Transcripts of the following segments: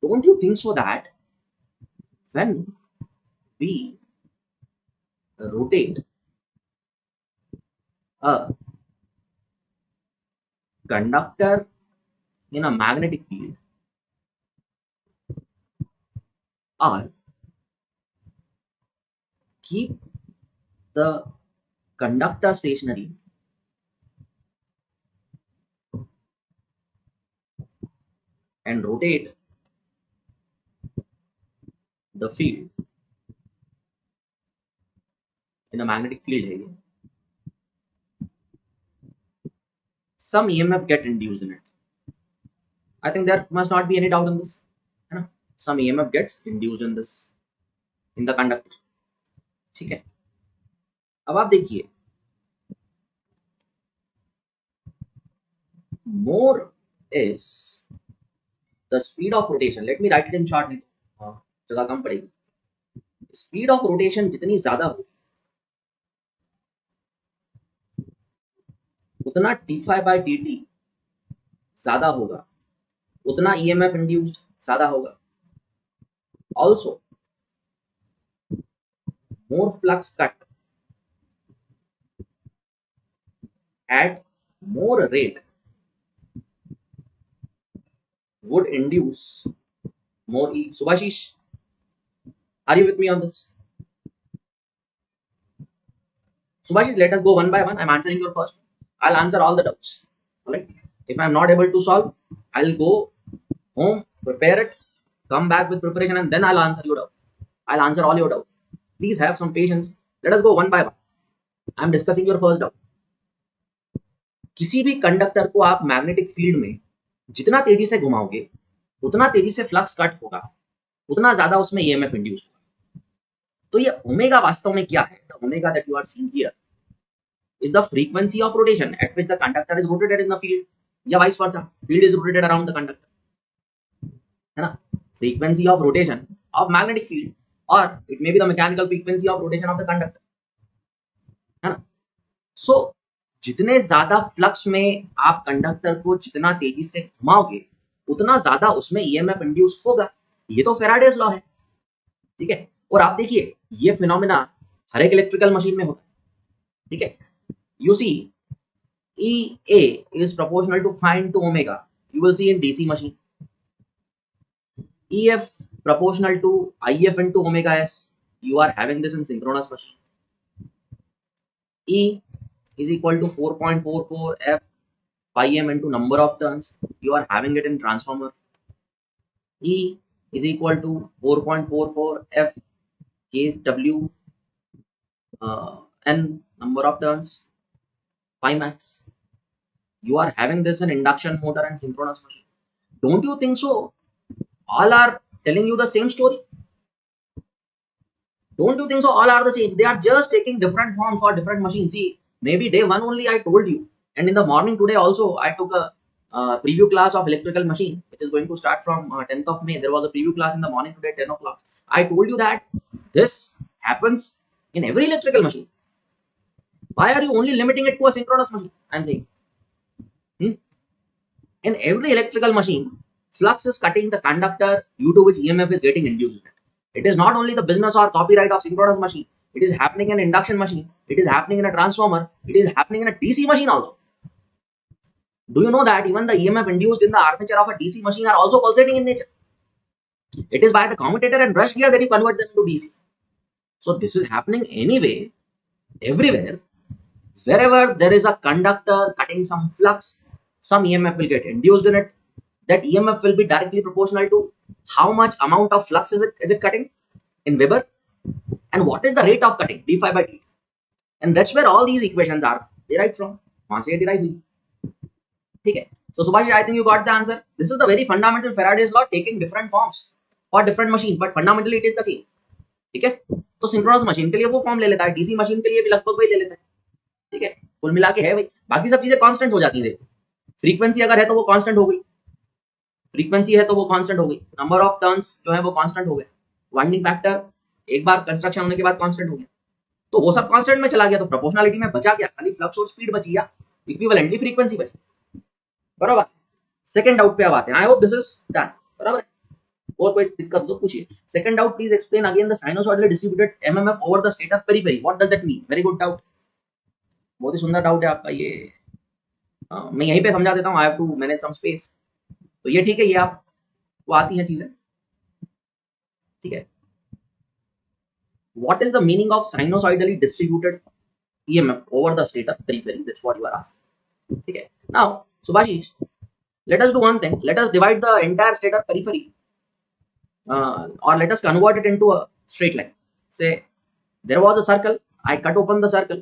don't you think so that when we rotate a conductor in a magnetic field, or keep the conductor stationary and rotate the field in a magnetic field है ये, some EMF get induced in it. I think there must not be any doubt in this, है ना? Some EMF gets induced in this, in the conductor. ठीक है, अब आप देखिए, more is the speed of rotation. Let me write it in short, नहीं तो जगह कम पड़ेगी. स्पीड ऑफ रोटेशन जितनी ज्यादा हो उतना d∅dt ज्यादा होगा, उतना EMF इंड्यूस्ड ज्यादा होगा. Also more flux cut at more rate would induce more E. Subhashish, are you with me on this? Subhashish, let us go one by one. I'm answering your first. I'll answer all the doubts. All right. If I'm not able to solve, I'll go home, prepare it, come back with preparation, and then I'll answer your doubt. I'll answer all your doubt. Please have some patience. Let us go one by one. I'm discussing your first doubt. किसी भी conductor को आप magnetic field में जितना तेजी से घुमाओगे उतना तेजी से फ्लक्स कट होगा, उतना ज्यादा उसमें ईएमएफ इंड्यूस होगा. तो ये ओमेगा वास्तव में क्या है? The omega that you are seeing here is the frequency of rotation at which the conductor is rotated in the field, या vice versa, field is rotated around the conductor, है ना? Frequency of rotation of magnetic field, or it may be the mechanical frequency of rotation of the conductor, है ना? So जितने ज्यादा flux में आप conductor को जितना तेजी से घुमाओगे उतना ज्यादा उसमें ईएमएफ इंड्यूस होगा. ये तो फेराडेज लॉ है, ठीक है. और आप देखिए ये फिनोमेना हर एक इलेक्ट्रिकल मशीन में होता है, ठीक है. You see, EA is proportional to phi into omega. You will see in DC machine. EF proportional to IF into omega S. You are having this in synchronous machine. E is equal to 4.44 F phi m into number of turns. You are having it in transformer. E is equal to 4.44 F kW n number of turns. Phi max. You are having this in induction motor and synchronous machine. Don't you think so? All are telling you the same story. Don't you think so? All are the same. They are just taking different forms for different machines. See, maybe day one only I told you, and in the morning today also I took a preview class of electrical machine, which is going to start from 10th of May. There was a preview class in the morning today, 10 o'clock. I told you that this happens in every electrical machine. Why are you only limiting it to a synchronous machine? I'm saying. In every electrical machine, flux is cutting the conductor due to which EMF is getting induced. It is not only the business or copyright of synchronous machine. It is happening in induction machine. It is happening in a transformer. It is happening in a DC machine also. Do you know that even the EMF induced in the armature of a DC machine are also pulsating in nature? It is by the commutator and brush gear that you convert them to DC. So this is happening anyway, everywhere. Wherever there is a conductor cutting some flux, some EMF will get induced in it. That EMF will be directly proportional to how much amount of flux is it cutting in Weber, and what is the rate of cutting, d∅dt. And that's where all these equations are derived from. वहां से derive हुई, ठीक है. So Subhash, I think you got the answer. This is the very fundamental Faraday's law taking different forms for different machines, but fundamentally it is the same. ठीक है. तो synchronous machine के लिए वो फॉर्म ले लेता है, डीसी मशीन के लिए भी लगभग वही ले लेता है, ठीक है. कुल मिला के है भाई, बाकी सब चीजें कांस्टेंट हो जाती है. फ्रीक्वेंसी अगर है तो वो कांस्टेंट हो गई, फ्रीक्वेंसी है तो वो कांस्टेंट हो गई, नंबर ऑफ टर्न्स जो है वो कांस्टेंट हो गए, वाइंडिंग फैक्टर एक बार कंस्ट्रक्शन होने के बाद कांस्टेंट हो गया. तो वो सब कांस्टेंट में चला गया, तो प्रोपोर्शनलिटी में बचा क्या? खाली फ्लक्स और स्पीड बची या इक्विवेलेंटली फ्रीक्वेंसी बची. बराबर. सेकंड डाउट पे अब आते हैं. I hope this is done. बराबर. और कोई दिक्कत हो तो पूछिए. Second doubt, please explain again the sinusoidally distributed MMF over the stator periphery. What does that mean? Very good doubt, बहुत ही सुंदर डाउट है आपका ये. मैं यहीं पे समझा देता हूँ. I have to manage some space. तो ये ठीक है, ये आपको आती हैं चीजें, ठीक है. What is the meaning of sinusoidally distributed EMF over the stator periphery? That's what you are asking. Okay. Now, Subhashish, let us do one thing. Let us divide the entire stator periphery, or let us convert it into a straight line. Say there was a circle. I cut open the circle.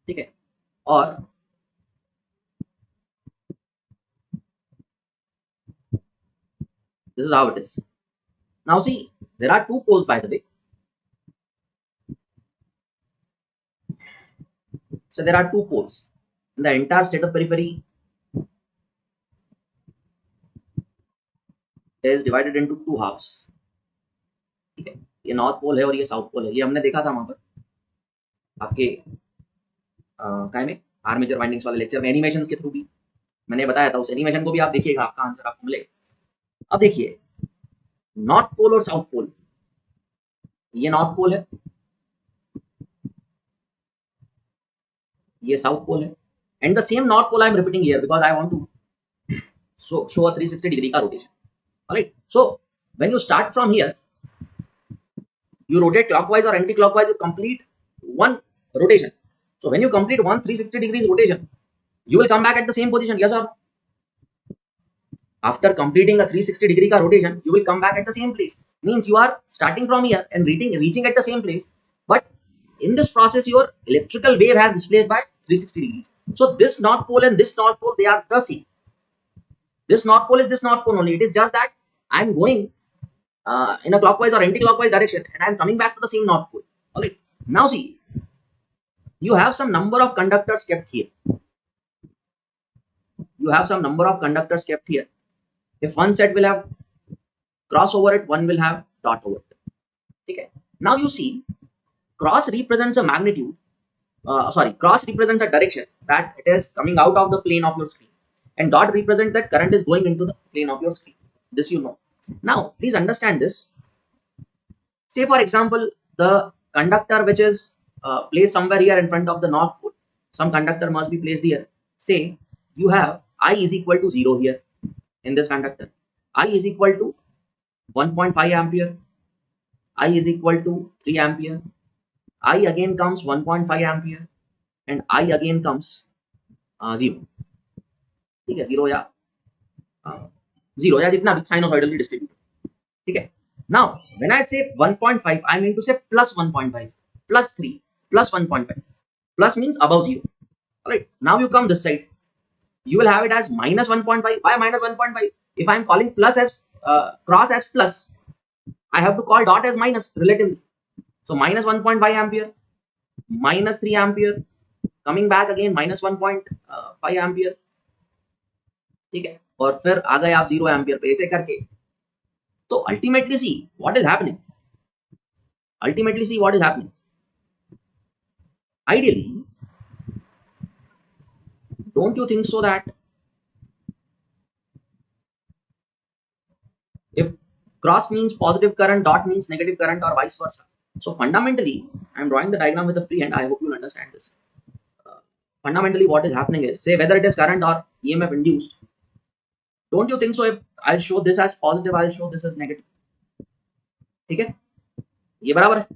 Okay. Or this is how it is. Now see, there are two poles, by the way. So there are two poles in the entire stator periphery is divided into two halves. ठीक है, ये north pole है और ये south pole है. ये हमने देखा था वहां पर आपके काय में आर्मेचर वाइंडिंग्स वाले लेक्चर में, एनिमेशंस के थ्रू भी मैंने बताया था. उस एनिमेशन को भी आप देखिएगा, आपका आंसर आपको मिलेगा. अब देखिए, नॉर्थ पोल और साउथ पोल, ये नॉर्थ पोल है, ये साउथ पोल है. And the same north pole I am repeating here because I want to show a 360 degree का रोटेशन. Alright, so when you start from here, you rotate clockwise or anti-clockwise, you complete one rotation. So when you complete one 360 degrees rotation, you will come back at the same position. Yes or no? After completing a 360 degree ka rotation, you will come back at the same place. Means you are starting from here and reaching at the same place. But in this process, your electrical wave has displaced by 360 degrees. So this north pole and this north pole, they are the same. This north pole is this north pole only. It is just that I am going in a clockwise or anti-clockwise direction, and I am coming back to the same north pole. All right. Now see, you have some number of conductors kept here. You have some number of conductors kept here. If one set will have cross over it, one will have dot over it. Okay. Now you see, cross represents a magnitude. Cross represents a direction that it is coming out of the plane of your screen, and dot represents that current is going into the plane of your screen. This you know. Now, please understand this. Say, for example, the conductor which is placed somewhere here in front of the north pole, some conductor must be placed here. Say, you have I is equal to 0 here in this conductor. I is equal to 1.5 ampere. I is equal to 3 ampere. I again comes 1.5 ampere. And I again comes 0. ठीक है, 0 या 0 या जितना भी sinusoidally distributed. ठीक है. Now when I say 1.5, I mean to say plus 1.5, plus 3, plus 1.5. Plus means above 0. All right. Now you come this side. You will have it as minus 1.5. Why minus 1.5? If I am calling plus as cross as plus, I have to call dot as minus relatively. So minus 1.5 ampere, minus 3 ampere, coming back again minus 1.5 ampere. ठीक है. और फिर आ गए आप 0 ampere पे, ऐसे करके. तो ultimately see what is happening. Ultimately see what is happening. Ideally, don't you think so that if cross means positive current, dot means negative current, or vice versa? So fundamentally, I am drawing the diagram with a free hand. I hope you will understand this. Fundamentally, what is happening is, say whether it is current or EMF induced. Don't you think so? If I'll show this as positive, I'll show this as negative. ठीक है, ये बराबर है.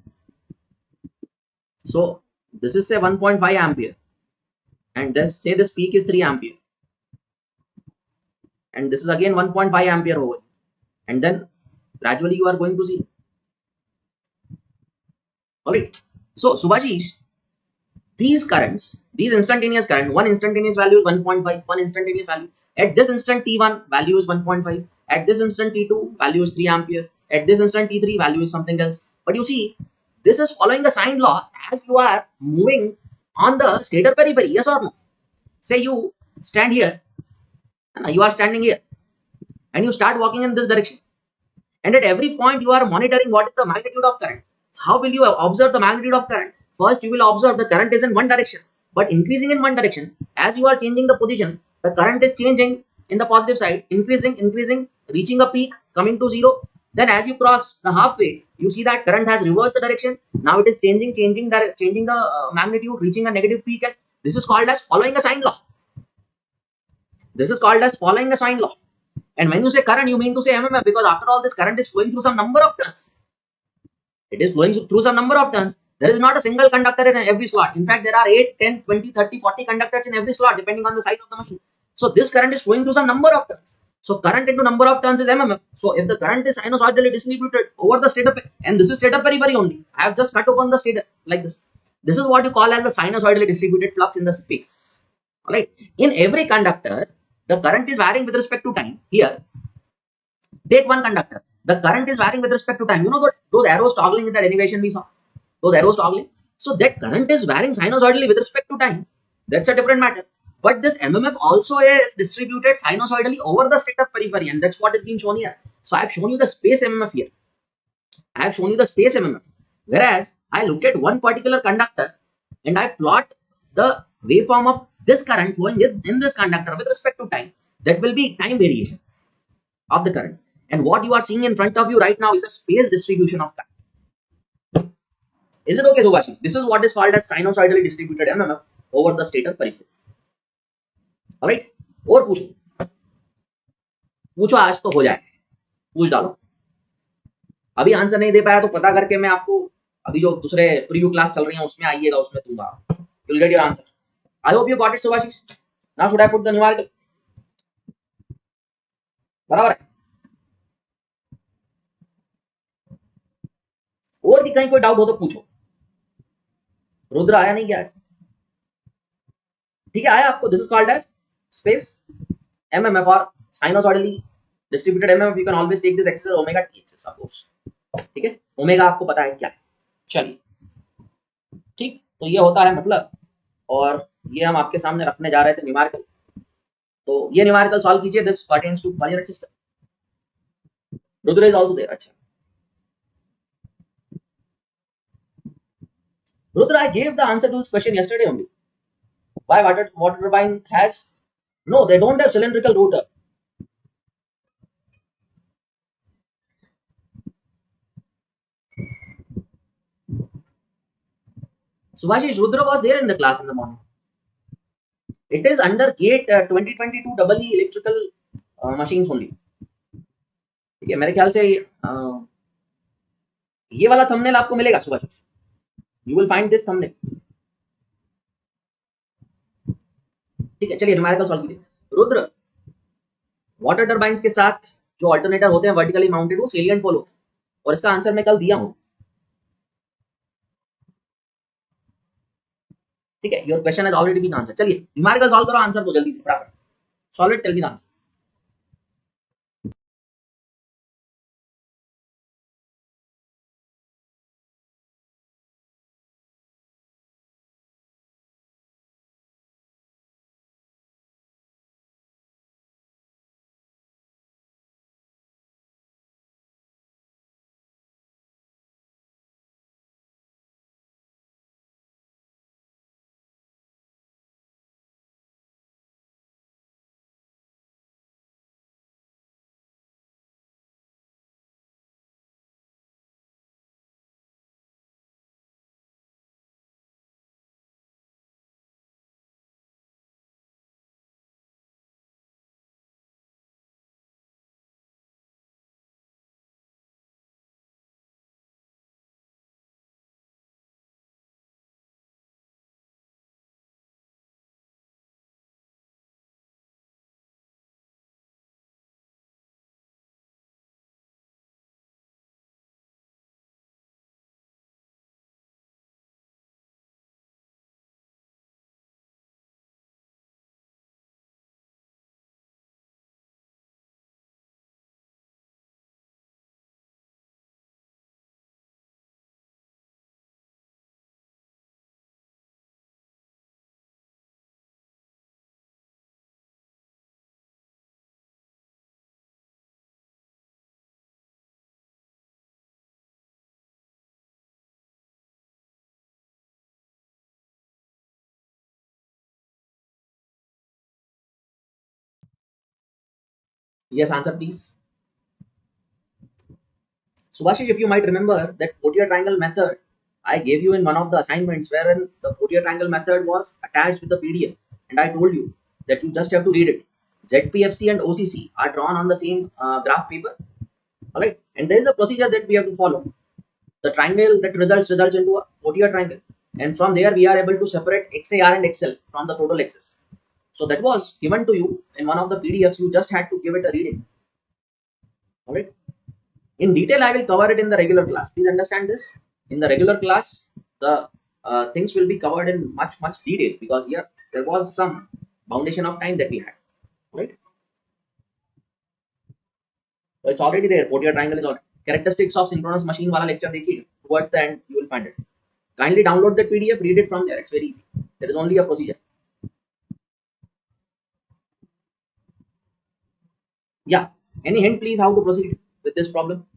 So this is say 1.5 ampere, and this say this peak is 3 ampere, and this is again 1.5 ampere over, and then gradually you are going to 0. All right. So Subhashish, these currents, these instantaneous current, one instantaneous value is 1.5, one instantaneous value. At this instant T1 value is 1.5. At this instant T2 value is 3 ampere. At this instant T3 value is something else. But you see, this is following the sine law as you are moving on the stator periphery. Yes or no? Say you stand here, and you are standing here, and you start walking in this direction. And at every point you are monitoring what is the magnitude of current. How will you observe the magnitude of current? First, you will observe the current is in one direction, but increasing in one direction. As you are changing the position, the current is changing in the positive side, increasing, reaching a peak, coming to zero. Then as you cross the halfway, you see that current has reversed the direction. Now it is changing the magnitude, reaching a negative peak, and this is called as following a sine law. This is called as following a sine law. And when you say current, you mean to say MMF, because after all, this current is flowing through some number of turns. It is flowing through some number of turns. There is not a single conductor in every slot. In fact, there are 8, 10, 20, 30, 40 conductors in every slot, depending on the size of the machine. So this current is flowing through some number of turns. So current into number of turns is MMF. So if the current is sinusoidally distributed over the stator, and this is stator periphery only. I have just cut open the stator like this. This is what you call as the sinusoidally distributed flux in the space. Alright. In every conductor, the current is varying with respect to time. Here, take one conductor. The current is varying with respect to time. You know those arrows toggling in the derivation we saw? Those arrows toggling. So that current is varying sinusoidally with respect to time. That's a different matter. But this MMF also is distributed sinusoidally over the stator periphery, and that's what is being shown here. So I have shown you the space MMF here. I have shown you the space MMF. Whereas I look at one particular conductor and I plot the waveform of this current flowing in this conductor with respect to time. That will be time variation of the current. And what you are seeing in front of you right now is a space distribution of current. Is it okay, Subhashish? This is what is called as sinusoidally distributed MMF over the stator periphery. Alright? और पूछो, पूछो, आज तो हो जाए, पूछ डालो. अभी आंसर नहीं दे पाया तो पता करके मैं आपको अभी जो दूसरे प्रीव्यू क्लास चल रही है उसमें आइएगा, उसमें दूंगा. You'll get your answer. I hope you got it, Subhashish. Now should I put the numerical? बराबर है. और भी कहीं कोई डाउट हो तो पूछो. रुद्र आया नहीं क्या आज? ठीक है, आया आपको? This is called as space MMF और sinusoidally distributed MMF. You can always take this exercise omega THS of course. ठीक है, ओमेगा आपको पता है क्या है. चलिए, ठीक, तो ये होता है मतलब, और ये हम आपके सामने रखने जा रहे थे न्यूमेरिकल. तो ये न्यूमेरिकल सॉल्व कीजिए. This pertains to coordinate system. Rudra is also there. अच्छा, Rudra, I gave the answer to this question yesterday only. Why water turbine has? No, they don't have cylindrical rotor. Subhashish, Rudra was there in the class in the morning. It is under GATE 2022 EE electrical machines only. ठीक है, मेरे ख्याल से ये वाला thumbnail आपको मिलेगा Subhashish. You will find this thumbnail. ठीक है, चलिए न्यूमेरिकल सॉल्व कीजिए. रुद्र, वाटर टरबाइंस के साथ जो अल्टरनेटर होते हैं वर्टिकली माउंटेड, वो सेलिएंट पोल होते हैं, और इसका आंसर मैं कल दिया हूं. ठीक है, your question has already been answer. चलिए न्यूमेरिकल सॉल्व करो, आंसर दो जल्दी से फटाफट. Solve it, tell me the answer. Yes, answer please. Subhashish, if you might remember that Portier triangle method I gave you in one of the assignments, wherein the Portier triangle method was attached with the PDF, and I told you that you just have to read it. ZPFC and OCC are drawn on the same graph paper, all right, and there is a procedure that we have to follow. The triangle that results into a Portier triangle, and from there we are able to separate XAR and XL from the total axis. So that was given to you in one of the PDFs. You just had to give it a reading, all right. In detail, I will cover it in the regular class. Please understand this. In the regular class, the things will be covered in much detail, because here there was some foundation of time that we had. Right? So it's already there. Portier triangle is already. Characteristics of synchronous machine wala lecture देखिए. Towards the end, you will find it. Kindly download the PDF, read it from there. It's very easy. There is only a procedure. Yeah. Any hint, please, how to proceed with this problem?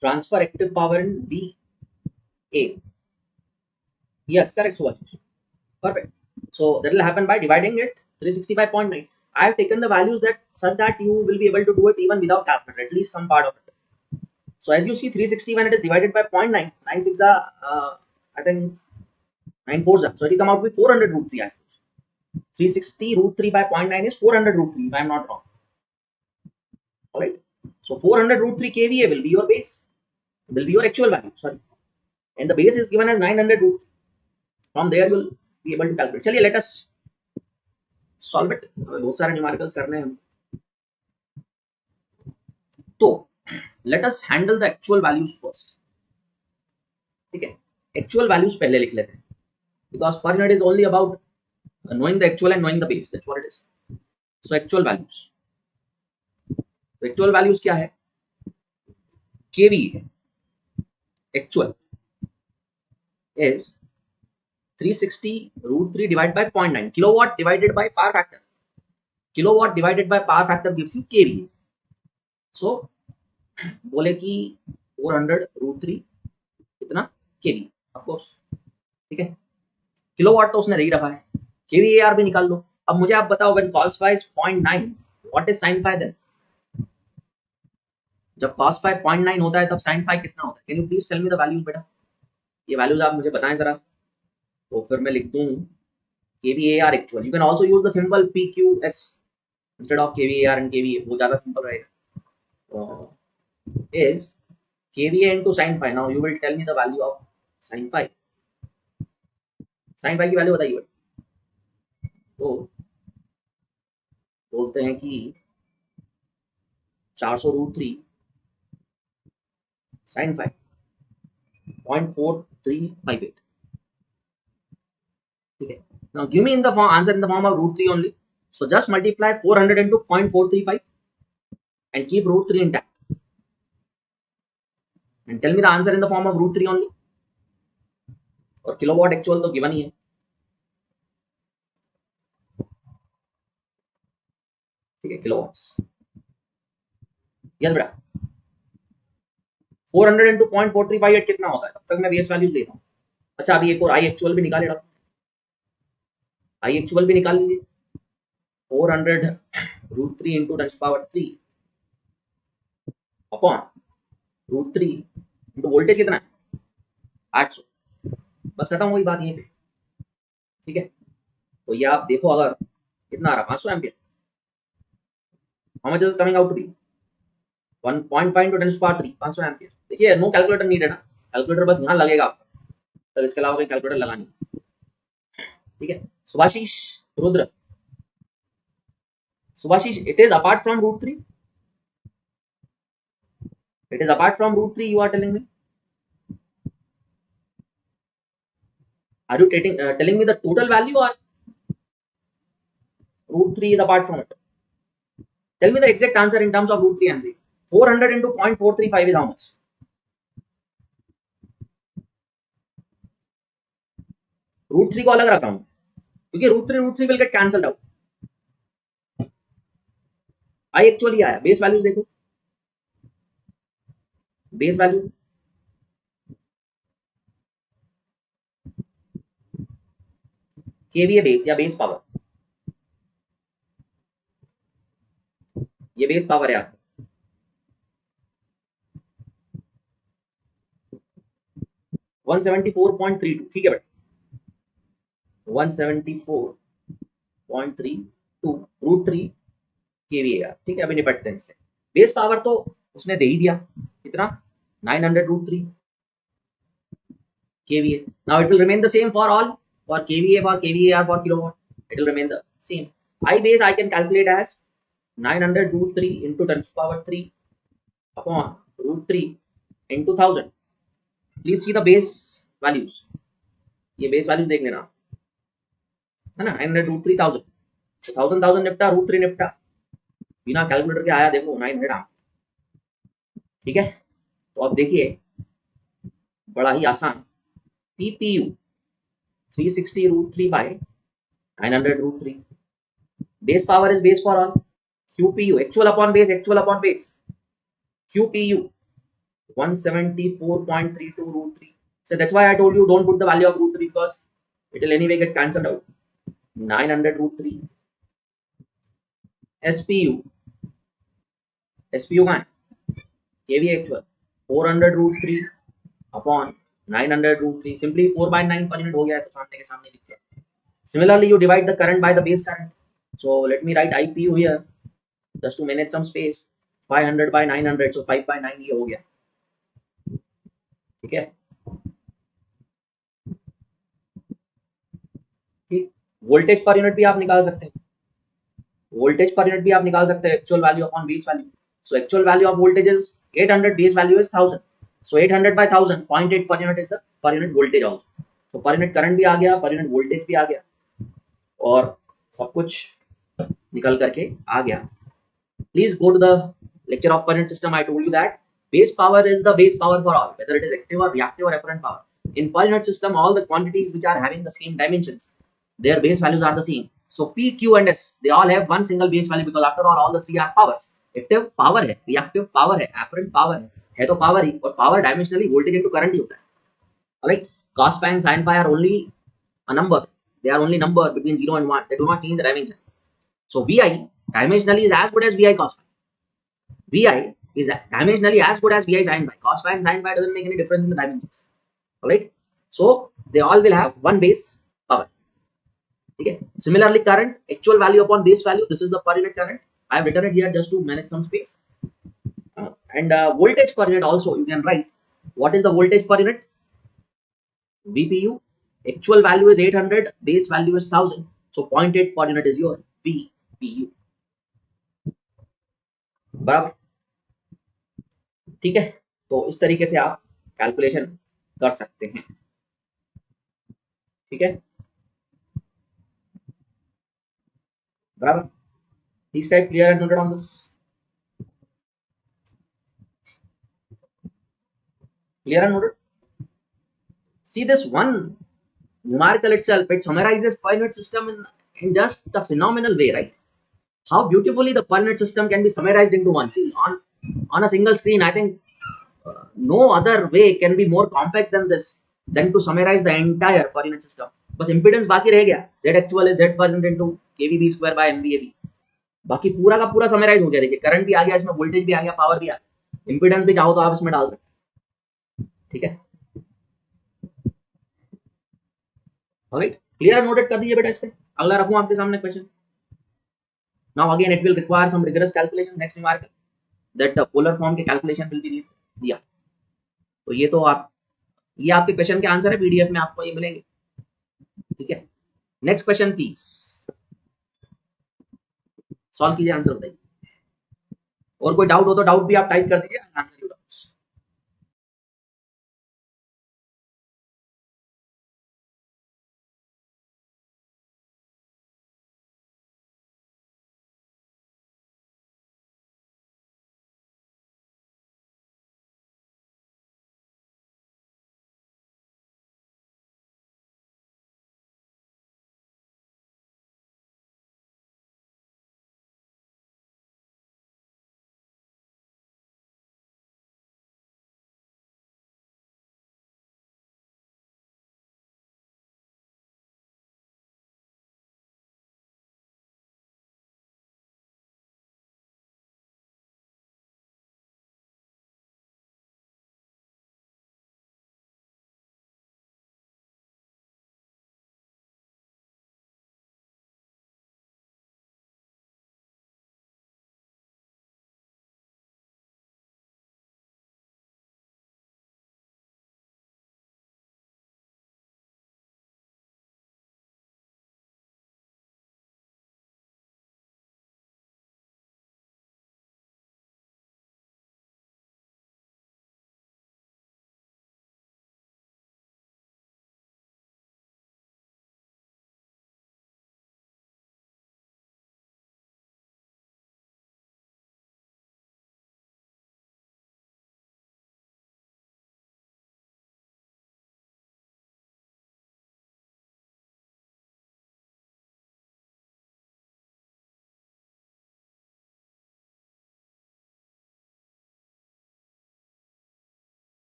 Transfer active power in VA. Yes, correct, Subhash. Perfect. So that will happen by dividing it 365.9. I have taken the values that such that you will be able to do it even without calculator, at least some part of it. So as you see, 360 when it is divided by 0.9, 96 are I think 9 fours are. So it will come out with 400 root 3, I suppose. 360 root 3 by 0.9 is 400 root 3, if I am not wrong. Alright. So 400 root 3 kVA will be your base, will be your actual value. Sorry. And the base is given as 900 root. From there you will be able to calculate. चलिए let us solve it. बहुत सारे numericals करने हैं हम. तो let us handle the actual values first. ठीक है, actual values पहले लिख लेते हैं, because per unit is only about knowing the actual and knowing the base. That's what it is. So actual values. तो actual values क्या है? KVA actual is 360 root 3 divided by 0.9. Kilowatt divided by power factor. Kilowatt divided by power factor gives you KVA. So बोले कि 400 root 3 कितना KVA, of course. ठीक है, kilowatt तो उसने दे ही रखा है, KVAR भी निकाल लो. अब मुझे आप बताओ, when cos phi is 0.9, what is sin phi then? जब cos phi 0.9 होता है तब sin phi कितना होता है? Can you please tell me the values बेटा? ये values आप मुझे बताएं जरा. तो फिर मैं लिख दूं KVAR actual. You can also use the symbol PQS instead of KVAR and KVA. वो ज्यादा सिंपल रहेगा. Is KVA into sin phi. Now you will tell me the value of sin phi. Sin phi की value बताइए. तो बोलते हैं कि 400 root 3 sin phi 0.4358. ठीक है. Now give me in the form answer in the form of root 3 only. So just multiply 400 into 0.435 and keep root 3 intact. And tell me the answer in the form of root 3 only. और kilowatt actual तो given ही है. ठीक है, kilowatts. Yes बेटा. 400 into 0.4358 कितना होता है? तब तक मैं बेस वैल्यूज ले रहा हूँ. अच्छा, अभी एक और आई एक्चुअल भी निकाले. आई एक्चुअल भी निकाल लीजिए. 400 root 3 into 10 power 3 upon root 3 into voltage कितना है? 800. बस खत्म हुई बात यहीं पे. ठीक है, तो ये आप देखो, अगर कितना आ रहा, 500 ampere. How much is coming out to be? 1.5 into 10 power 3, 500 ampere. देखिए, नो कैलकुलेटर नीडेड है ना. कैलकुलेटर बस यहाँ लगेगा आपका, तो इसके अलावा कोई कैलकुलेटर लगानी, ठीक है। Subhashish Rudra, Subhashish, it is apart from root 3, it is apart from root 3 you are telling me, are you telling me the total value or root 3 is apart from it? Tell me the exact answer in terms of root 3 and z. 400 into 0.435 is how much? Root 3 को अलग रखा हूं क्योंकि root 3 will get cancelled out. I actually आया, base values देखो, base value kVA base या base power, ये base power है आपका, 174.32, ठीक है बेटा, 174.32 रूट 3 केवीए, ठीक है। अभी निपटते हैं इससे। बेस पावर तो उसने दे ही दिया, कितना, 900 root 3 kVA. Now it will remain the same for all, for kVA, for kVAR, for kilowatt, it will remain the same. I base I can calculate as 900 root 3 into 10 to the power 3 upon root 3 into 1000. Please see the base values. ये base values देख लेना, है ना, 900 root 3 1000, तो 1000 निपटा, root 3 निपटा, बिना calculator के आया देखो 900, ठीक है। तो अब देखिए बड़ा ही आसान, PPU 360 root 3 by 900 root 3. Base power is base for all. QPU, actual upon base, actual upon base. QPU 174.32 root 3. So that's why I told you don't put the value of root 3 because it will anyway get cancelled out. 900 root 3. SPU. SPU कहाँ है? KVA actual 400 root 3 upon 900 root 3. Simply 4/9 per unit हो गया है, तो सामने के सामने दिख गया। Similarly, you divide the current by the base current. So let me write IPU here just to manage some space. 500 by 900, so 5/9 ये हो गया, ठीक है। ठीक, वोल्टेज पर यूनिट भी आप निकाल सकते हैं, वोल्टेज पर यूनिट भी आप निकाल सकते हैं, actual value upon base value. So actual value of voltage is 800, base value is 1000, so 800 by 1000, 0.8 per unit is the per unit voltage also. तो पर यूनिट करंट भी आ गया, पर यूनिट वोल्टेज भी आ गया, और सब कुछ निकल करके आ गया। Please go to the lecture of per unit system. I told you that base power is the base power for all, whether it is active or reactive or apparent power. In per unit system, all the quantities which are having the same dimensions, their base values are the same. So P, Q and S, they all have one single base value because after all the three are powers. Active power है, reactive power है, apparent power है तो power ही, और power dimensionally voltage into current ही होता है। Alright, cos phi and sin phi are only a number. They are only number between 0 and 1. They do not change the dimension. So VI dimensionally is as good as VI cos phi. VI is dimensionally as good as VI sin phi. Cos phi and sin phi doesn't make any difference in the dimensions. Alright, so they all will have one base power. Okay. Similarly, current, actual value upon base value. This is the per unit current. I have written it here just to manage some space. And voltage per unit also you can write. What is the voltage per unit? VPU. Actual value is 800, base value is 1000. So 0.8 per unit is your VPU. बराबर, ठीक है। तो इस तरीके से आप calculation कर सकते हैं, ठीक है, बराबर। Please type clear and noted on this. Clear and noted. See this one numerical itself, it summarizes per unit system in just a phenomenal way, right? How beautifully the per unit system can be summarized into one. See, on a single screen, I think no other way can be more compact than this, than to summarize the entire per unit system. बस impedance बाकी रह गया, Z actual is Z per unit into KVB square by MVAB. बाकी पूरा का पूरा summarise हो गया। देखिए करंट भी आ गया इसमें, वोल्टेज भी आ गया, पावर भी आ गया, इंपीडेंस भी चाहो तो आप इसमें डाल सकते हैं, ठीक है। ऑलराइट, क्लियर नोटेड कर दीजिए बेटा इस पे। अगला रखूं आपके सामने question. Now again it will require some rigorous calculation, next numerical that polar form के कैलकुलेशन विल बी दिया। तो ये तो आप ये आपके क्वेश्चन के आंसर है, पीडीएफ में आपको ये मिलेंगे। ठीक है, नेक्स्ट क्वेश्चन प्लीज, सॉल्व कीजिए, आंसर बताइए। और कोई डाउट हो तो डाउट भी आप टाइप कर दीजिए, answer you doubts.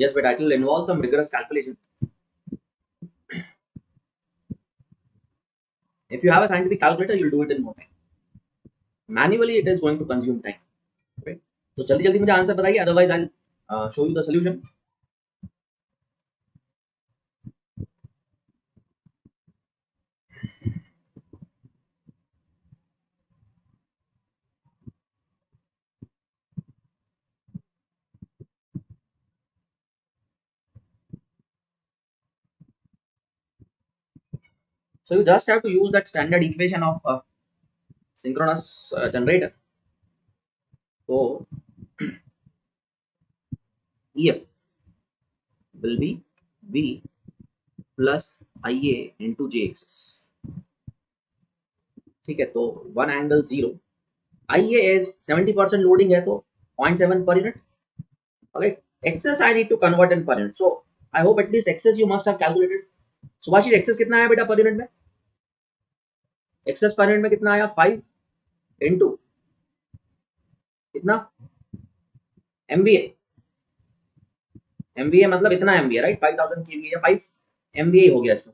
Yes, but it will involve some rigorous calculation. If you have a scientific calculator, you'll do it in more time. Manually, it is going to consume time. Right? तो जल्दी जल्दी मुझे answer बताइए, otherwise I'll show you the solution. So you just have to use that standard equation of synchronous generator. So EF will be V plus IA into JXS. ठीक है, तो one angle zero, IA is 70% loading है तो 0.7 per unit. Alright, excess I need to convert in per unit. So I hope at least excess you must have calculated. सुभाषित excess कितना आया बेटा per unit में? Excess per unit में कितना आया? 5 into कितना? MVA. MVA मतलब इतना MVA, राइट? 5000 kVA या 5 MVA हो गया इसका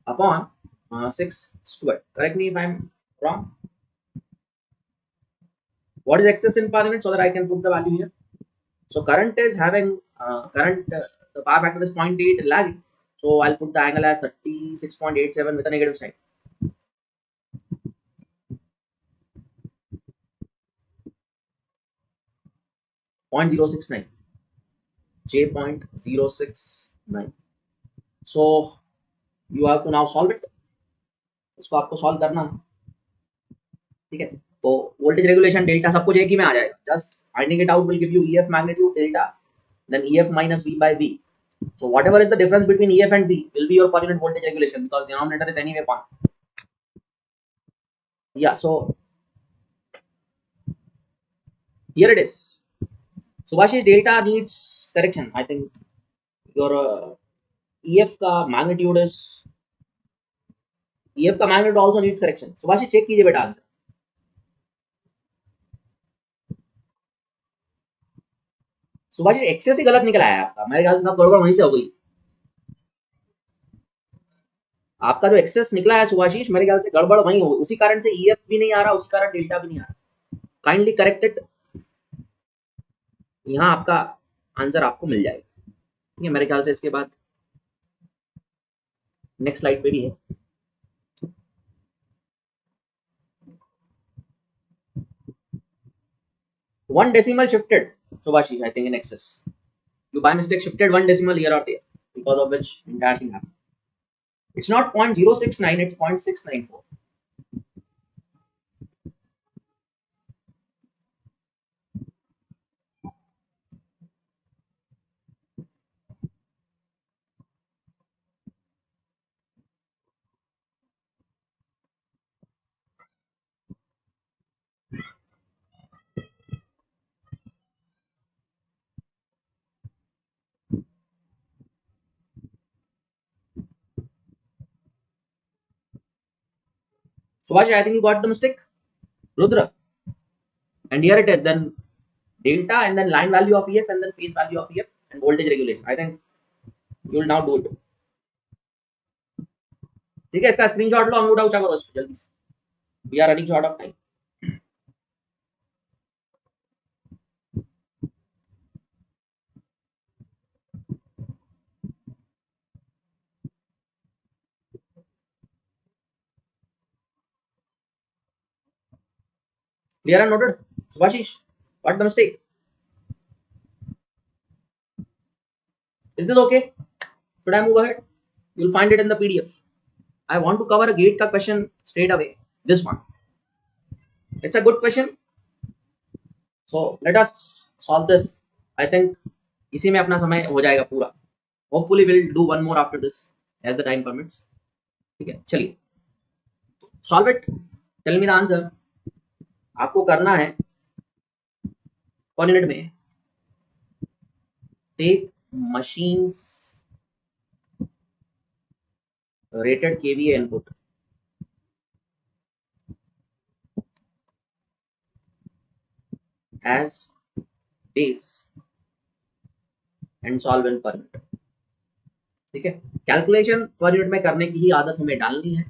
upon 6 square. Correct me if I'm wrong. What is excess in per unit so that I can put the value here? So current is having the power factor is 0.8 lagging. So I'll put the angle as 36.87 with a negative sign. J.069. So you have to now solve it, इसको आपको solve करना है, ठीक है। तो voltage regulation delta सब कुछ एक ही में आ जाएगा, just finding it out will give you EF magnitude delta then EF minus V by V. So whatever is the difference between EF and V will be your per unit voltage regulation because denominator is anyway 1. Yeah, so here it is. Subhashish, delta needs correction. I think your EF का magnitude is EF का magnitude also needs correction. Subhashish check कीजिए बेटा answer. Subhashish access ही गलत निकला है आपका, मेरे ख्याल से सब गड़बड़ वहीं से हो गई। आपका जो एक्सेस निकला है सुभाषिश, मेरे ख्याल से गड़बड़ वहीं हो गई, उसी कारण से ईएफ भी नहीं आ रहा, उसी कारण डेल्टा भी नहीं आ रहा। काइंडली करेक्ट इट, यहाँ आपका आंसर आपको मिल जाएगा, ठीक है। मेरे ख्याल से इसके बाद नेक्स्ट स्लाइड पे भी है। One decimal shifted, Subhashish, I think in excess. You by mistake shifted one decimal here or there, because of which entire thing happened. It's not 0.069, it's 0.694. Subhashish, I think you got the mistake. Rudra. And here it is, then delta and then line value of EF and then phase value of EF and voltage regulation. I think you will now do it. ठीक है, इसका screenshot लो, अंगूठा ऊंचा करो इस पे जल्दी से, we are running short of time. Clear and noted? Subhashish, what the mistake? Is this okay? Should I move ahead? You'll find it in the PDF. I want to cover a gate का question straight away. This one. It's a good question. So let us solve this. I think इसी में अपना समय हो जाएगा पूरा. Hopefully we'll do one more after this as the time permits. ठीक है, चलिए solve it. Tell me the answer. आपको करना है पर यूनिट में take machines rated kVA input as base and solve in per unit. ठीक है, calculation per unit में करने की ही आदत हमें डालनी है,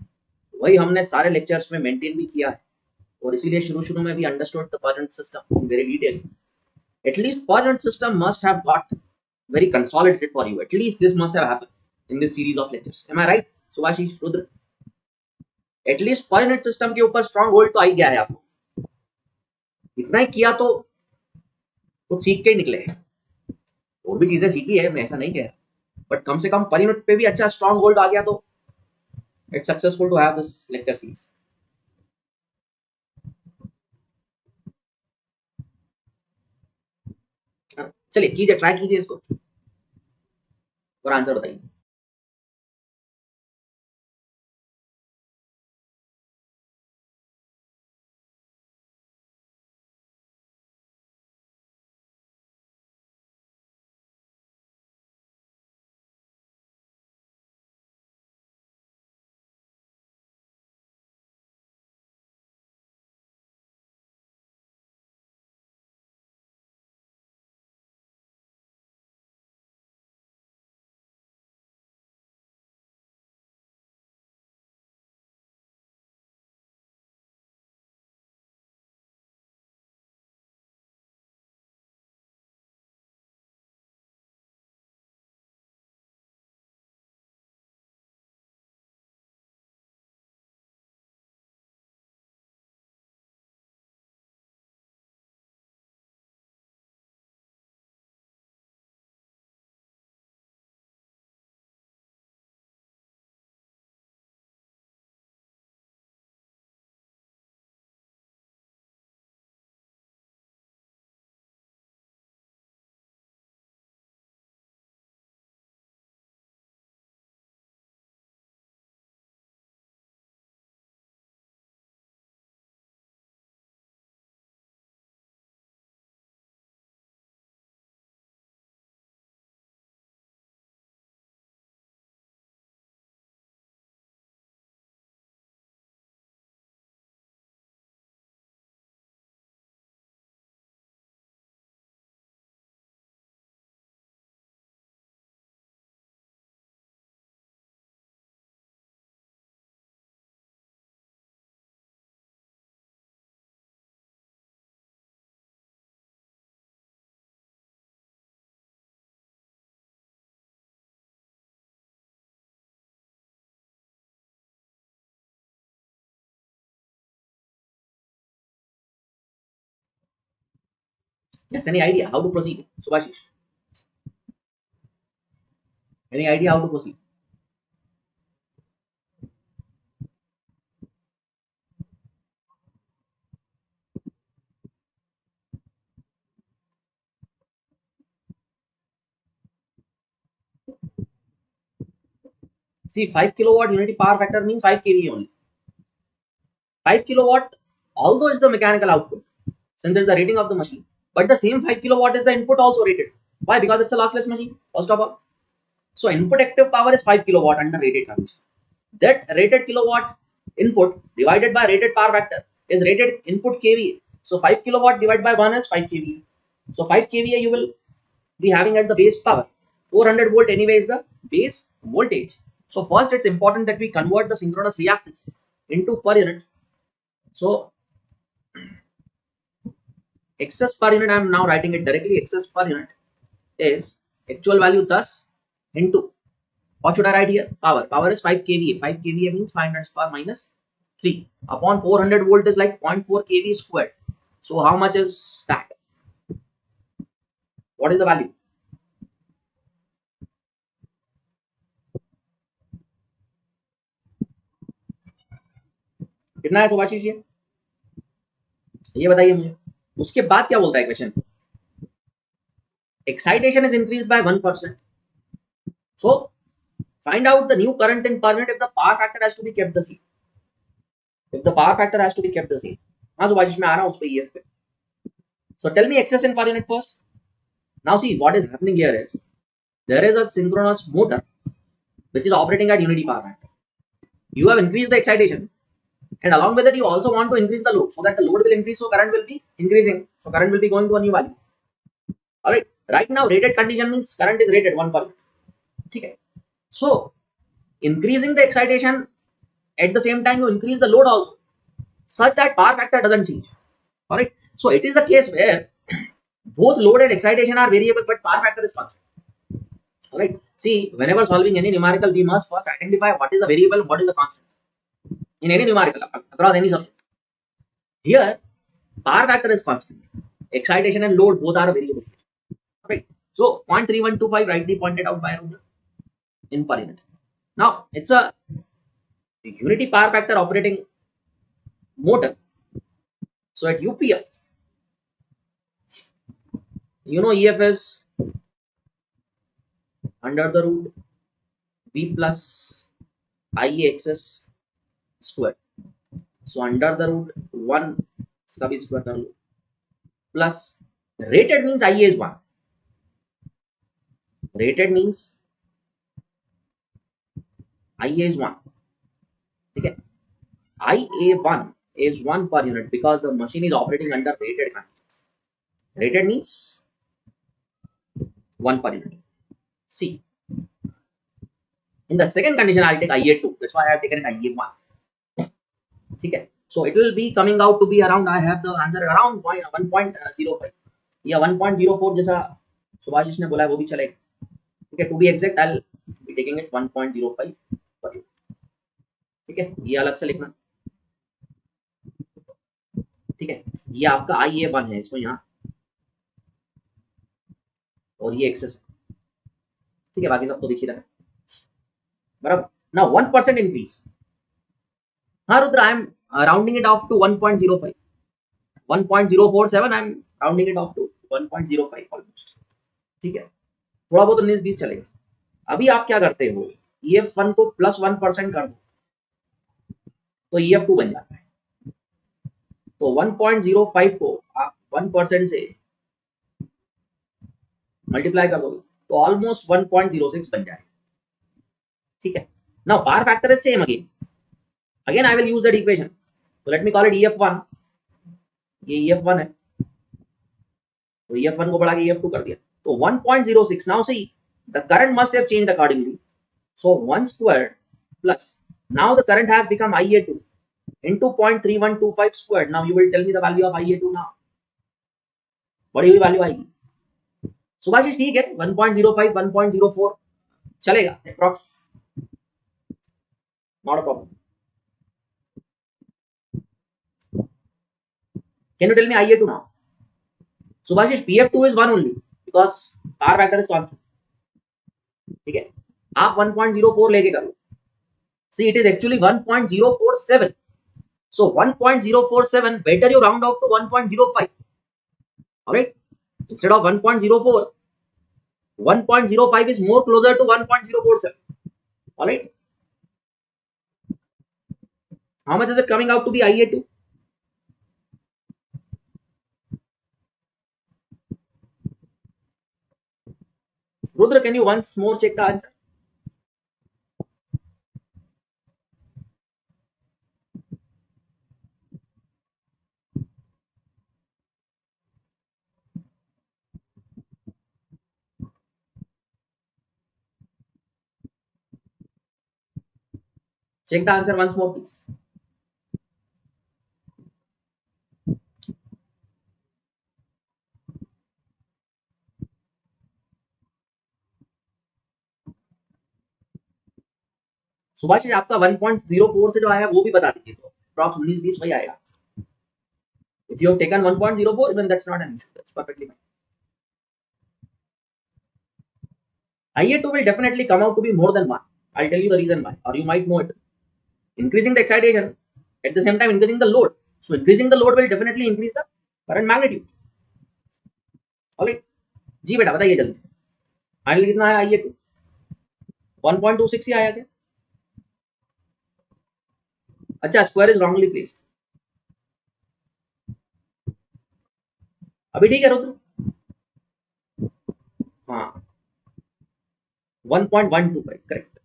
वही हमने सारे लेक्चर्स में मेंटेन भी किया है, और इसीलिए शुरू में भी understood the per unit system in very detail. At least per unit system must have got very consolidated for you. At least this must have happened in this series of lectures. Am I right, Subhashish, Rudra? At least per unit system के ऊपर strong hold तो आ ही गया है आपको, इतना ही किया तो कुछ सीख के ही निकले हैं, और भी चीजें सीखी है, मैं ऐसा नहीं कह रहा, बट कम से कम पर यूनिट पे भी अच्छा स्ट्रॉन्ग होल्ड आ गया, तो it's successful to have this lecture series. चलिए कीजिए, ट्राई कीजिए इसको और आंसर बताइए. Yes, any idea how to proceed, Subhashish? Any idea how to proceed? See, 5 kilowatt unity power factor means 5 kVA only. 5 kilowatt, although is the mechanical output, since it's the rating of the machine, but the same 5 kilowatt is the input also rated. Why? Because it's a lossless machine, first of all. So input active power is 5 kilowatt under rated condition. That rated kilowatt input divided by rated power factor is rated input kVA. So 5 kilowatt divided by 1 is 5 kVA. So 5 kVA you will be having as the base power. 400 volt anyway is the base voltage. So first it's important that we convert the synchronous reactance into per unit. So excess per unit, I am now writing it directly. Excess per unit is actual value thus into, what should I write here? Power. Power is 5 kVA. 5 kVA means 500 power minus 3 upon 400 volt is like 0.4 kV squared. So how much is that? What is the value? कितना है सुभाषिश ये बताइए मुझे. उसके बाद क्या बोलता है question? Excitation is increased by 1%. So find out the new current in per unit if the power factor has to be kept the same. If the power factor has to be kept the same. हाँ सुभाषिश मैं आ रहा हूँ उस पे EF पे. So tell me excess in per unit first. Now see what is happening here is there is a synchronous motor which is operating at unity power factor. You have increased the excitation and along with it you also want to increase the load so that the load will increase, so current will be increasing. So current will be going to a new value. Alright. Right now rated condition means current is rated 1 per unit. Okay. So increasing the excitation at the same time you increase the load also such that power factor doesn't change. Alright. So it is a case where both load and excitation are variable but power factor is constant. Alright. See, whenever solving any numerical, we must first identify what is a variable and what is a constant in any numerical across any subject. Here, power factor is constant. Excitation and load both are variable. Right. So 0.3125 rightly pointed out by Rudra in per unit. Now it's a unity power factor operating motor. So at UPF, you know EF is under the root V plus IAXS square. So under the root 1 इसका भी square कर लो plus rated means IA is 1. Rated means IA is 1. Okay. IA1 is 1 per unit because the machine is operating under rated conditions. Rated means 1 per unit. See, in the second condition, I'll take IA2. That's why I have taken it IA1. Okay. So it will be coming out to be around, I have the answer around 1.05. या 1.04 जैसा सुभाषिश ने बोला है वो भी चलेगा. ठीक है, to be exact I'll be taking it 1.05 पर unit. ठीक है, ये अलग से लिखना. ठीक है, ये आपका IA1 है, इसको यहाँ और ये एक्सेस. ठीक है, बाकी सब तो दिख ही रहा है बराबर. Now 1% increase. हाँ Rudra, I am rounding it off to 1.05. 1.047 I am rounding it off to 1.05 almost. ठीक है, थोड़ा बहुत 19-20 चलेगा. अभी आप क्या करते हो, EF1 को +1% कर दो तो EF2 बन जाता है. तो 1.05 को आप 1% से मल्टीप्लाई कर दोगे तो ऑलमोस्ट 1.06 बन जाएगा. ठीक है. Now power factor is same again I will use that equation. तो let me call it EF1. ये EF1 है तो EF1 को बढ़ा के EF2 कर दिया तो 1.06. Now see the current must have changed accordingly. So 1 squared plus now the current has become IA2 into 0.3125 squared. Now you will tell me the value of IA2 now. बड़ी हुई value आएगी. सुभाषिश ठीक है, 1.05 1.04 चलेगा approx, not a problem. Can you tell me IA2 now? Subhashish, PF2 is 1 only because power factor is constant. ठीक है, आप 1.04 लेके करो. See, it is actually 1.047. So 1.047, better you round off to 1.05. Alright, instead of 1.04, 1.05 is more closer to 1.047. Alright, how much is it coming out to be IA2? Rudra, can you once more check the answer? Check the answer once more, please. Subhash ji, आपका 1.04 से जो आया वो भी बता दीजिए, तो approx 19-20 वही आएगा. If you have taken 1.04, even that's not an issue. That's perfectly fine. IA2 will definitely come out to be more than 1. I'll tell you the reason why, or you might know it. Increasing the excitation, at the same time increasing the load. So increasing the load will definitely increase the current magnitude. Alright. जी बेटा बताइए जल्दी से. Finally कितना आया IA2? 1.26 ही आया क्या? अच्छा, square is wrongly placed. अभी ठीक है रुद्र? हाँ, 1.125 करेक्ट.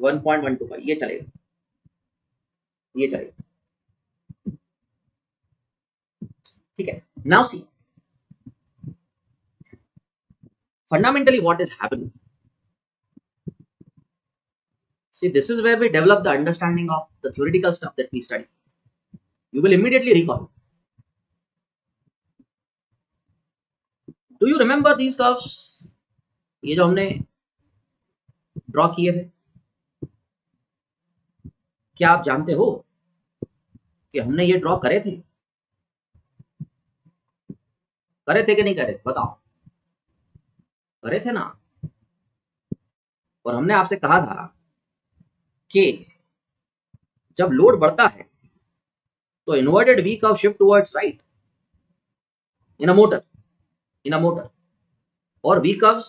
1.125 ये चलेगा, ये चलेगा. ठीक है. Now see, fundamentally what is happening. See, this is where we develop the understanding of the theoretical stuff that we study. You will immediately recall. Do you remember these curves? ये जो हमने draw किए थे, क्या आप जानते हो कि हमने ये ड्रॉ करे थे? करे थे कि नहीं करे? बताओ. करे थे ना. और हमने आपसे कहा था कि जब लोड बढ़ता है तो inverted V curve shift towards right in a motor, और V curve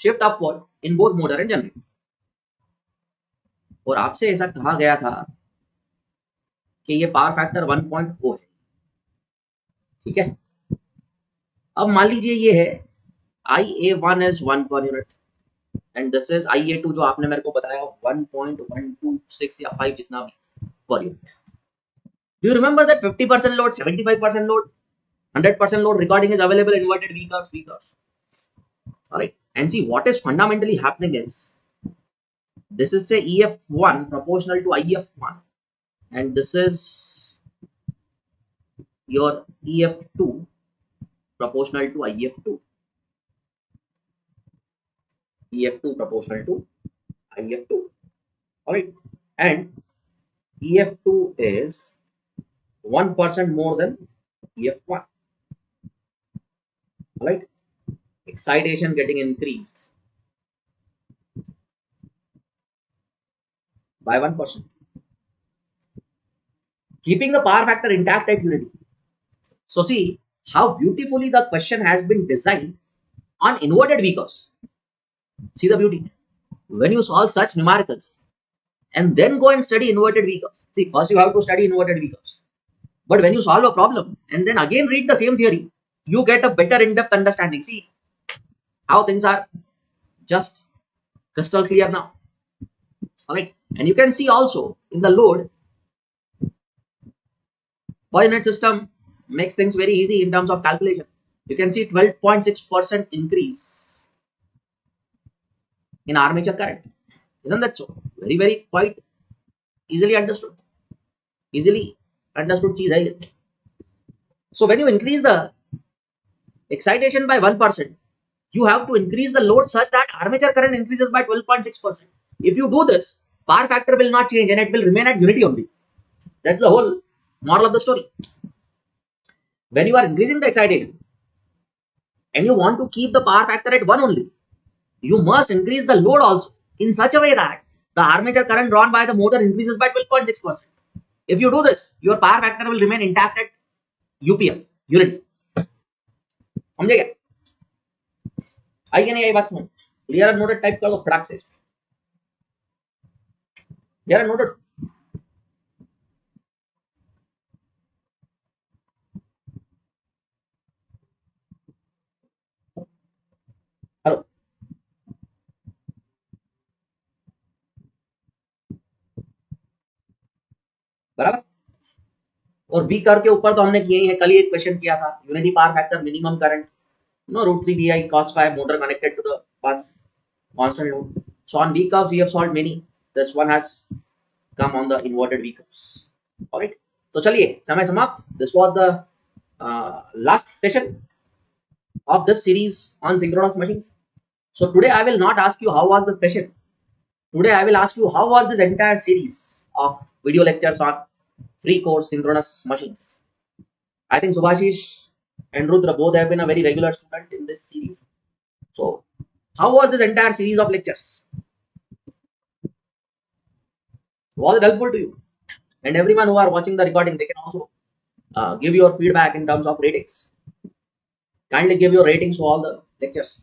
shift upward in both motor and generator. और आपसे ऐसा कहा गया था कि ये पावर फैक्टर 1.0 है. ठीक है. अब मान लीजिए ये है IA1 is 1 per unit and this is IA2 जो आपने मेरे को बताया 1.126 या 5 जितना भी per unit. Do you remember that 50% load, 75% load, 100% load recording is available in inverted V curves. Alright, and see what is fundamentally happening is this is say EF1 proportional to IF1 and this is your EF2 proportional to IF2. EF2 proportional to IF2. Alright, and EF2 is 1% more than EF1. Alright, excitation getting increased by 1%, keeping the power factor intact at unity. So see how beautifully the question has been designed on inverted V curves. See the beauty. When you solve such numericals and then go and study inverted V curves. See, first you have to study inverted V curves. But when you solve a problem and then again read the same theory, you get a better in-depth understanding. See how things are just crystal clear now. Alright, and you can see also in the load per unit system makes things very easy in terms of calculation. You can see 12.6% increase in armature current. Isn't that so? Very, very quite easily understood. Easily understood cheese hai. So when you increase the excitation by 1%, you have to increase the load such that armature current increases by 12.6%. If you do this, power factor will not change and it will remain at unity only. That's the whole Moral of the story: when you are increasing the excitation and you want to keep the power factor at 1 only, you must increase the load also in such a way that the armature current drawn by the motor increases by 12.6%. If you do this, your power factor will remain intact at UPF, unity. समझे क्या? आई क्या नहीं आई बात समझ? Clear noted type कर दो फटाक से. Clear noted. हेलो. बराबर. और बी कर्व के ऊपर तो हमने किए ही है. कल ही एक क्वेश्चन किया था. Unity power factor, minimum current, no root 3 bi cos phi, motor connected to the bus, constant load. So on V curves we have solved many. This one has come on the inverted V curves. All right. तो चलिए समय समाप्त. This was the last session of this series on synchronous machines. So today I will not ask you how was the session. Today I will ask you how was this entire series of video lectures on free course synchronous machines. I think Subhashish and Rudra both have been a very regular student in this series. So, how was this entire series of lectures? Was it helpful to you? And everyone who are watching the recording, they can also give your feedback in terms of ratings. Kindly give your ratings to all the lectures.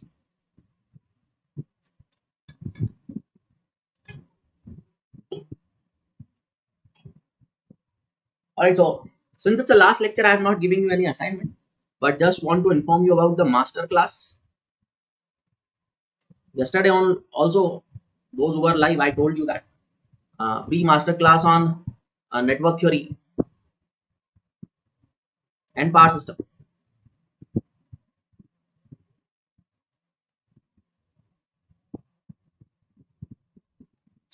Alright, so since it's the last lecture, I am not giving you any assignment, but just want to inform you about the master class. Yesterday on also, those who were live, I told you that free master class on network theory and power system.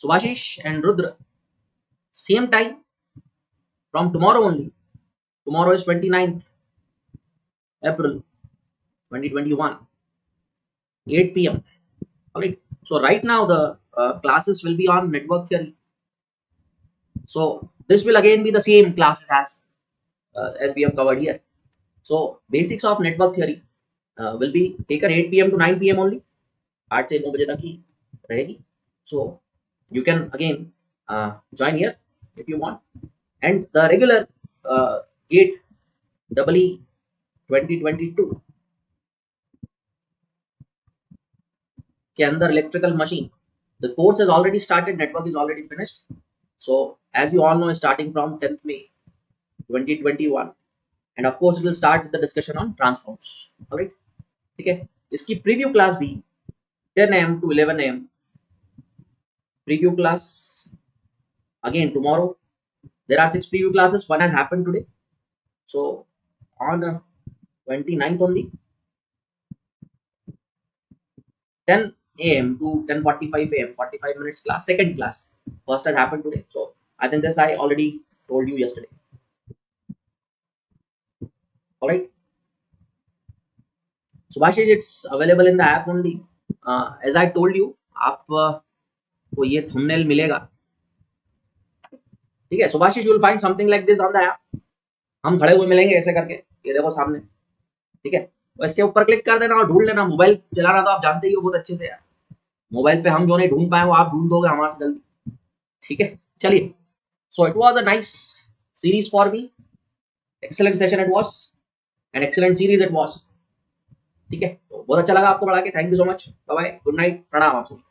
Subhashish and Rudra, same time from tomorrow only. Tomorrow is 29th April 2021, 8 p.m. Alright. So right now the classes will be on network theory. So this will again be the same classes as we have covered here. So basics of network theory will be taken 8 p.m. to 9 p.m. only. 8 से 9 बजे तक ही रहेगी. So you can again join here if you want. And the regular GATE EE 2022 के अंदर electrical machine, the course has already started, network is already finished. So as you all know, starting from 10th May 2021, and of course it will start with the discussion on transformers. All right. Okay. इसकी preview class भी 10 a.m. to 11 a.m. preview class again tomorrow. There are 6 preview classes. One has happened today. So on 29th only, 10 a.m. to 10:45 a.m. 45 minutes class, second class. First has happened today. So I think this I already told you yesterday. All right. Subhashish, it's available in the app only. As I told you, आपको ये thumbnail मिलेगा. ठीक है. Subhashish, you will find something like this on the app. हम खड़े हुए मिलेंगे ऐसे करके. ये देखो सामने. ठीक है. तो इसके ऊपर क्लिक कर देना और ढूंढ लेना. मोबाइल चलाना तो आप जानते ही हो बहुत अच्छे से यार. मोबाइल पे हम जो नहीं ढूंढ पाए वो आप ढूंढ दोगे हमारे से जल्दी. ठीक है. चलिए. So it was a nice series for me. Excellent session it was. An excellent series it was. ठीक है. तो बहुत अच्छा लगा आपको पढ़ा के. Thank you so much. Bye bye. Good night. प्रणाम आप सभी.